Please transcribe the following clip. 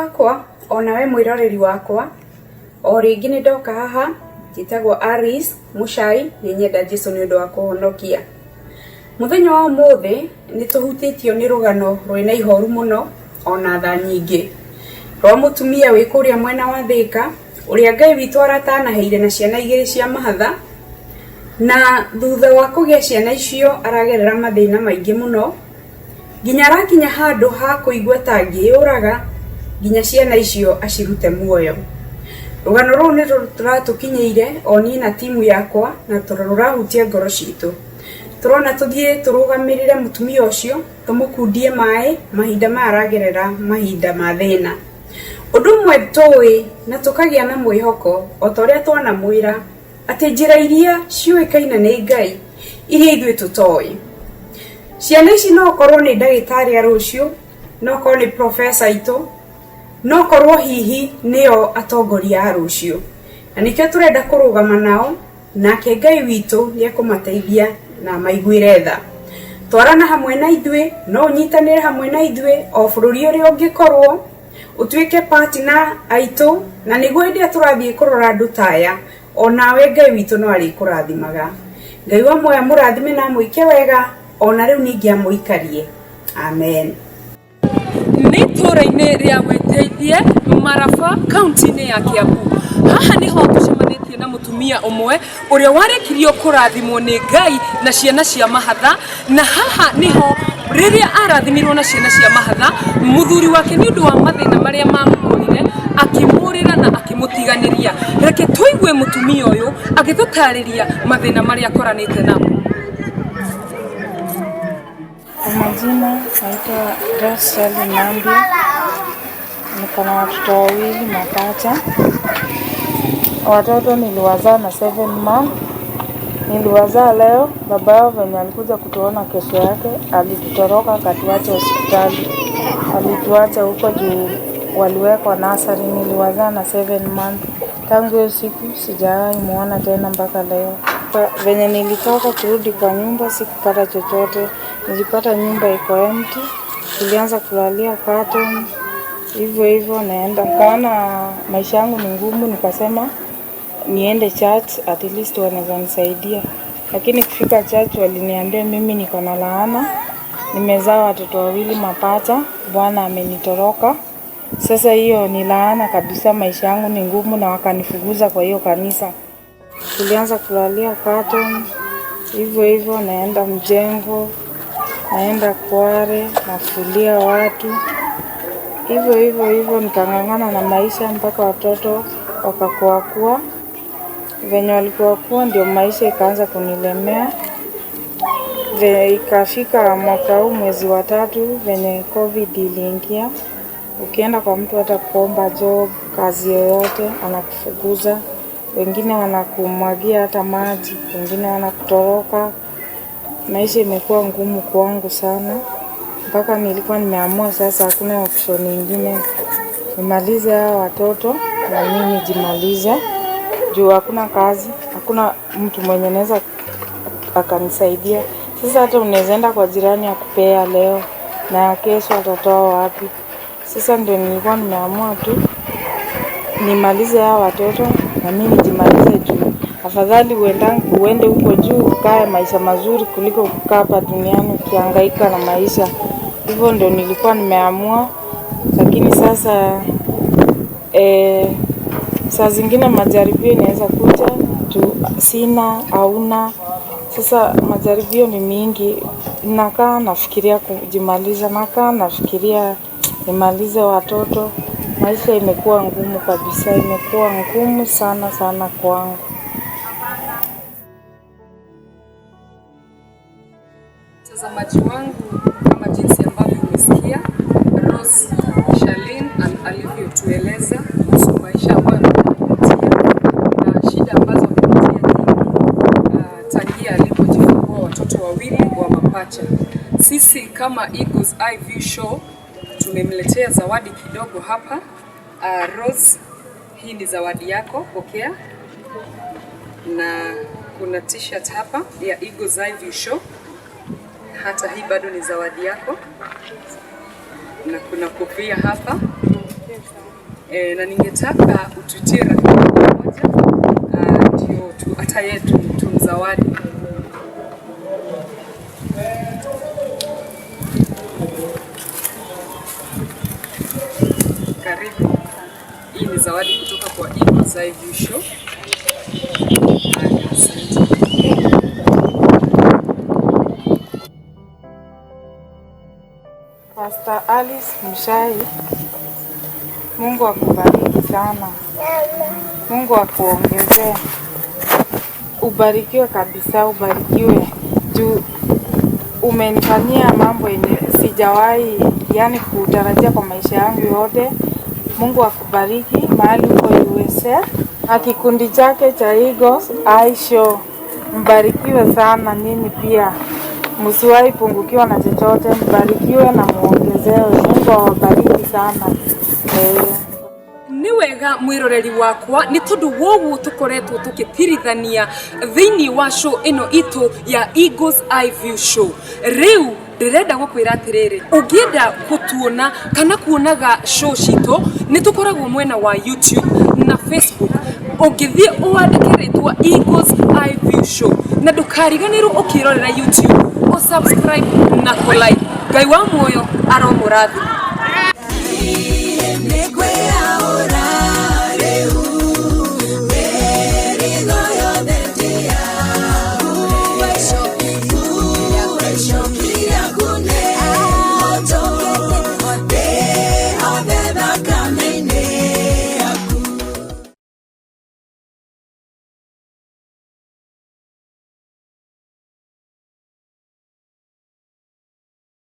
wakwa onawe mwiroreri wakwa o ringi ni ndoka haha njitagwo Alice Muchai ni nyenda Jesu ni undu wa kuhonokia. Muthenya wa umuthi ni tuhutitio ni rugano rwina ihoru muno ona tha nyingi rwa mutumia wi kuria mwena wa Thika uria Ngai witu aratanaheire na ciana igiri cia mahatha, na thutha wa kugia ciana icio aragerera mathina maingi muno nginya arakinya handu ha kuigua tangiuraga nginya ciana icio acirute muoyo. Rugano ruu ni turatukinyeire oni na timu yakwa na tururahutia ngoro citu. Turona tuthie turugamirire mutumia ucio tumukundie mai mahinda maragerera mahinda ma thina. Undu mwe tui na tukagia na mwihoko o toria twana mwira ati njira iria ciuikaina ni Ngai iria ithui tutoi. Ciana ici no korwo ni ndagitari a rucio, no korwo ni professor itu, no korwo hihi nio atongoria a rucio. Na nikio turenda kurugama nao nake Ngai witu ni akumateithia na maiguire tha. Twarana hamwe na ithui, no nyitanire hamwe na ithui o bururi uria ungikorwo utuike partner aitu, na niguo ndia turathie kurora andu taya onawe Ngai witu no ari kurathimaga. Ngai wa moya murathime na muike wega ona riu ningi amuikarie. Amen. Ni tura-ini ria Gweteithie Maraba kaunti-ini ya Kiambu. Haha niho tucemanitie na mutumia umwe uria warekirio kurathimwo ni Ngai na ciana cia mahatha, na haha niho riria arathimirwo na ciana cia mahatha muthuri wake ni undu wa mathina maria mamukorire akimurira na akimutiganiria. Reke tuigue mutumia uyu agithutariria mathina maria akoranite namo. Majina naitwa Rachel Nambi, niko na watoto wawili mapacha. Watoto niliwazaa na 7 months. Niliwazaa leo, baba yao venye alikuja kutuona kesho yake alitutoroka akatuacha hospitali. Alituacha huko juu waliwekwa nursery. Niliwazaa na 7 months. Tangu hiyo siku sijawahi muona tena mpaka leo. Venye nilitoka kurudi kwa nyumba sikupata chochote. Nilipata nyumba iko empty. Nilianza kulalia carton. Hivyo naenda. Kaona maisha yangu ni ngumu, nikasema niende church at least wanaweza nisaidia. Lakini kufika church waliniambia mimi niko na laana. Nimezaa watoto wawili mapacha, Bwana amenitoroka. Sasa hiyo ni laana kabisa, maisha yangu ni ngumu, na wakanifukuza kwa hiyo kanisa. Tulianza kulalia carton. Hivyo naenda mjengo, naenda Kware, nafulia watu. Hivyo nikang'ang'ana na maisha mpaka watoto wakakuwa. Venye walikuwa ndio maisha ikaanza kunilemea. Ikafika mwaka huu mwezi wa 3 venye COVID iliingia. Ukienda kwa mtu hata kuomba job, kazi yoyote, anakufukuza. Wengine wanakumwagia hata maji, wengine wanakutoroka. Maisha imekuwa ngumu kwangu sana. Mpaka nilikuwa nimeamua sasa hakuna option nyingine. Nimalize hao watoto na mimi nijimalize. Juu hakuna kazi, hakuna mtu mwenye anaweza akanisaidia. Sasa hata unaweza enda kwa jirani akupea leo na kesho atatoa wapi? Sasa ndio nilikuwa nimeamua tu nimalize hao watoto na mimi nijimalize juu. Afadhali uende huko juu ukae maisha mazuri kuliko kukaa hapa duniani ukihangaika na maisha. Hivyo ndio nilikuwa nimeamua. Lakini sasa saa zingine majaribio inaweza kuja tu, sina hauna. Sasa majaribio ni mingi. Nakaa nafikiria kujimaliza, nafikiria nimalize watoto. Maisha imekuwa ngumu kabisa, imekuwa ngumu sana kwangu. Mtazamaji wangu, kama jinsi ambavyo umesikia Rose Shalin alivyotueleza kuhusu maisha ambayo anapitia na shida ambazo anapitia tangia alipojifungua watoto wawili wa mapacha. Sisi kama Eagles Eye View Show tumemletea zawadi kidogo hapa. Rose, hii ni zawadi yako, pokea. Na kuna t-shirt hapa ya Eagles Eye View Show. Hata hii bado ni zawadi yako. Na kuna kofia hapa na ningetaka ututie rafiki mmoja ndio hata yetu tumzawadi. Karibu. Hii ni zawadi kutoka kwa Eagles Eye View Show. Pastor Alice Muchai, Mungu akubariki sana. Mungu akuongezee. Ubarikiwe kabisa, ubarikiwe. Juu umenifanyia mambo yenye sijawahi kutarajia kwa maisha yangu yote. Mungu akubariki mahali uko USA. Na kikundi chake cha Eagles Eye Show. Mbarikiwe sana nini pia. Msiwahi pungukiwa na chochote, mbarikiwe na muongezewe. Mungu awabariki sana. Ni wega mwiroreri wakwa ni tondu wogu tukoretwo tukitirithania thiini wa show ino itu ya Eagles Eye View Show. Riu ndirenda gukwira atiriri, ungienda kutuona kana kuonaga show cito ni tukoragwo mwena wa YouTube na Facebook. Ungithie uandike ritwa Eagles Eye View Show na ndukariganirwo ukirorera YouTube, subscribe na like. Ngai wa muoyo aromurathi.